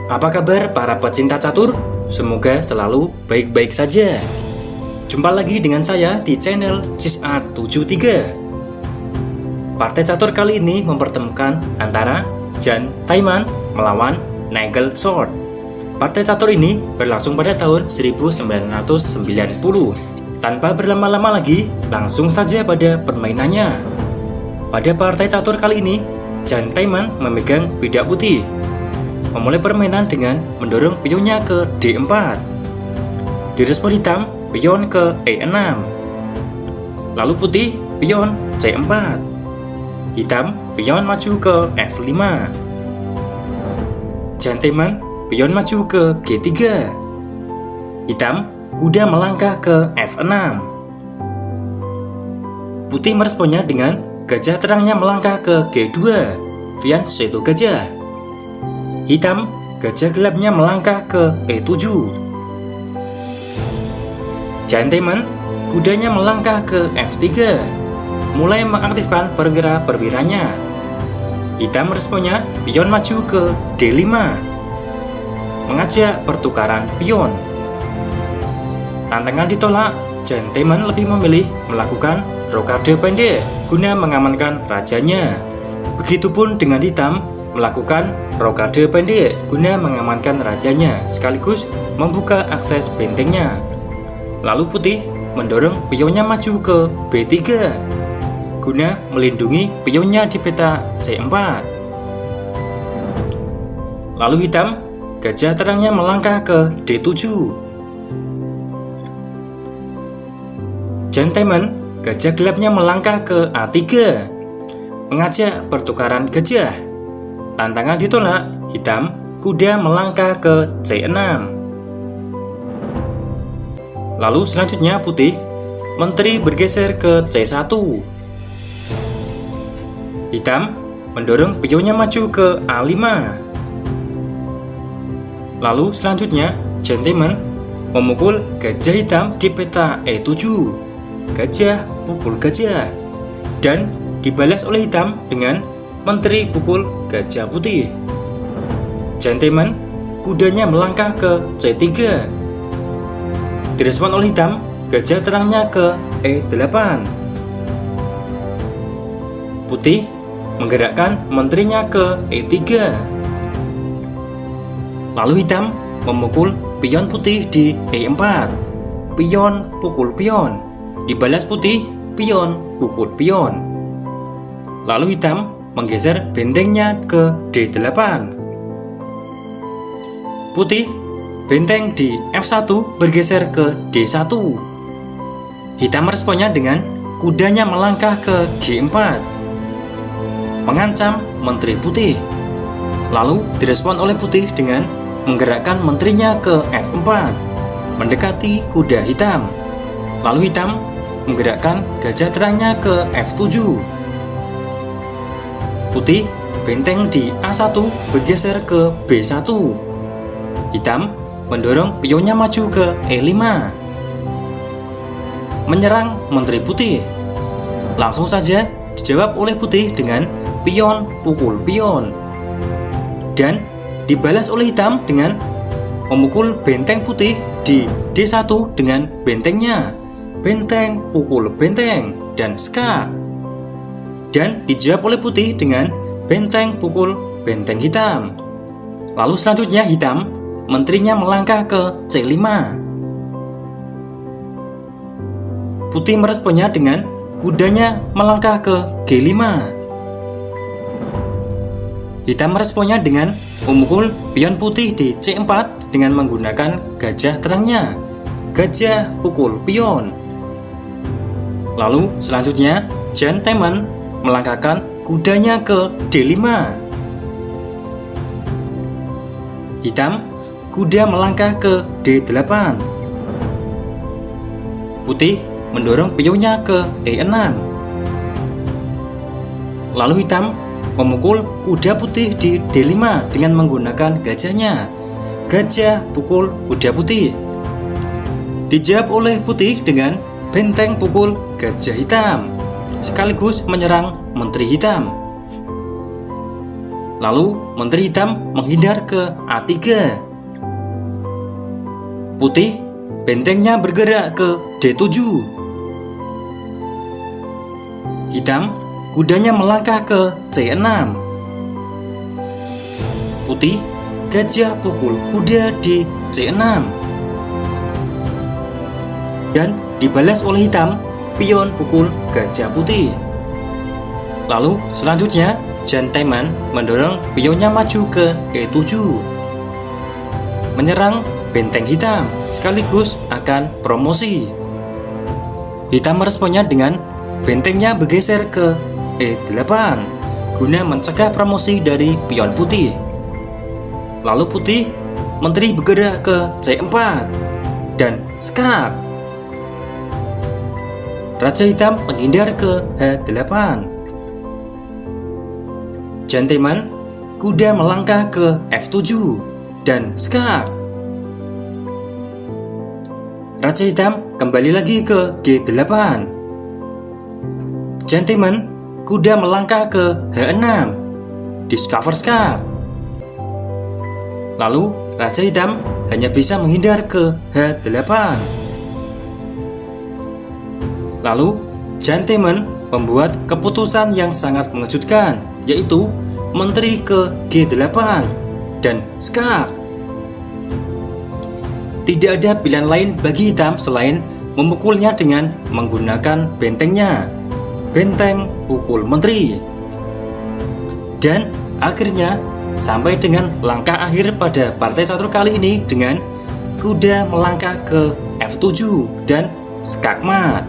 Apa kabar para pecinta catur? Semoga selalu baik-baik saja. Jumpa lagi dengan saya di channel ChisArt73. Partai catur kali ini mempertemukan antara Jan Taiman melawan Nigel Short. Partai catur ini berlangsung pada tahun 1990. Tanpa berlama-lama lagi, langsung saja pada permainannya. Pada partai catur kali ini, Jan Taiman memegang bidak putih, memulai permainan dengan mendorong pionnya ke D4. Direspon hitam, pion ke E6. Lalu putih, pion C4. Hitam, pion maju ke F5. Jan Taiman, pion maju ke G3. Hitam, kuda melangkah ke F6. Putih meresponnya dengan gajah terangnya melangkah ke G2. Vian Seto gajah. Hitam, gajah gelapnya melangkah ke E7. Jan Taiman, kudanya melangkah ke F3, mulai mengaktifkan perwira-perwiranya. Hitam responnya, pion maju ke D5, mengajak pertukaran pion. Tantangan ditolak, Jan Taiman lebih memilih melakukan rokade pendek guna mengamankan rajanya. Begitupun dengan hitam, melakukan rokade pendek guna mengamankan rajanya sekaligus membuka akses bentengnya. Lalu putih mendorong pionnya maju ke B3 guna melindungi pionnya di peta C4. Lalu hitam, gajah terangnya melangkah ke D7. Jan Taiman, gajah gelapnya melangkah ke A3, mengajak pertukaran gajah. Tantangan ditolak, hitam, kuda melangkah ke C6. Lalu selanjutnya putih, menteri bergeser ke C1. Hitam, mendorong pionnya maju ke A5. Lalu selanjutnya, Jan Taiman memukul gajah hitam di peta E7. Gajah pukul gajah. Dan dibalas oleh hitam dengan menteri pukul gajah putih. Jan Taiman, kudanya melangkah ke C3. Direspon oleh hitam, gajah terangnya ke E8. Putih menggerakkan menterinya ke E3. Lalu hitam memukul pion putih di E4. Pion pukul pion. Dibalas putih, pion pukul pion. Lalu hitam menggeser bentengnya ke D8. Putih, benteng di F1 bergeser ke D1. Hitam meresponnya dengan kudanya melangkah ke G4, mengancam menteri putih. Lalu direspon oleh putih dengan menggerakkan menterinya ke F4, mendekati kuda hitam. Lalu hitam menggerakkan gajah terangnya ke F7. Putih, benteng di A1 bergeser ke B1. Hitam mendorong pionnya maju ke E5, menyerang menteri putih. Langsung saja dijawab oleh putih dengan pion pukul pion. Dan dibalas oleh hitam dengan memukul benteng putih di D1 dengan bentengnya. Benteng pukul benteng dan skak. Dan dijawab oleh putih dengan benteng pukul benteng hitam. Lalu selanjutnya hitam, menterinya melangkah ke C5. Putih meresponnya dengan kudanya melangkah ke G5. Hitam meresponnya dengan memukul pion putih di C4 dengan menggunakan gajah terangnya. Gajah pukul pion. Lalu selanjutnya Jan Taiman melangkahkan kudanya ke D5. Hitam, kuda melangkah ke D8. Putih mendorong pionnya ke E6. Lalu hitam memukul kuda putih di D5 dengan menggunakan gajahnya. Gajah pukul kuda putih. Dijawab oleh putih dengan benteng pukul gajah hitam, sekaligus menyerang menteri hitam. Lalu Menteri Hitam menghindar ke A3. Putih, bentengnya bergerak ke D7. Hitam, kudanya melangkah ke C6. Putih, gajah pukul kuda di C6. Dan dibalas oleh hitam, pion pukul gajah putih. Lalu selanjutnya gentleman mendorong pionnya maju ke E7, menyerang benteng hitam sekaligus akan promosi. Hitam meresponnya dengan bentengnya bergeser ke E8 guna mencegah promosi dari pion putih. Lalu putih, menteri bergerak ke C4 dan skak. Raja hitam menghindar ke H8. Gentleman, kuda melangkah ke F7 dan skak. Raja hitam kembali lagi ke G8. Gentleman, kuda melangkah ke H6. Discover skak. Lalu Raja hitam hanya bisa menghindar ke H8. Lalu Gentleman membuat keputusan yang sangat mengejutkan, yaitu menteri ke G8 dan skak. Tidak ada pilihan lain bagi hitam selain memukulnya dengan menggunakan bentengnya, benteng pukul menteri. Dan akhirnya sampai dengan langkah akhir pada partai catur kali ini dengan kuda melangkah ke F7 dan skakmat.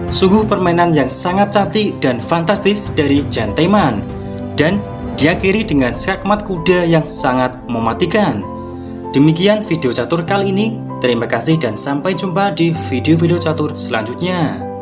Sungguh permainan yang sangat cantik dan fantastis dari Gentleman, dan diakhiri dengan skakmat kuda yang sangat mematikan. Demikian video catur kali ini. Terima kasih dan sampai jumpa di video-video catur selanjutnya.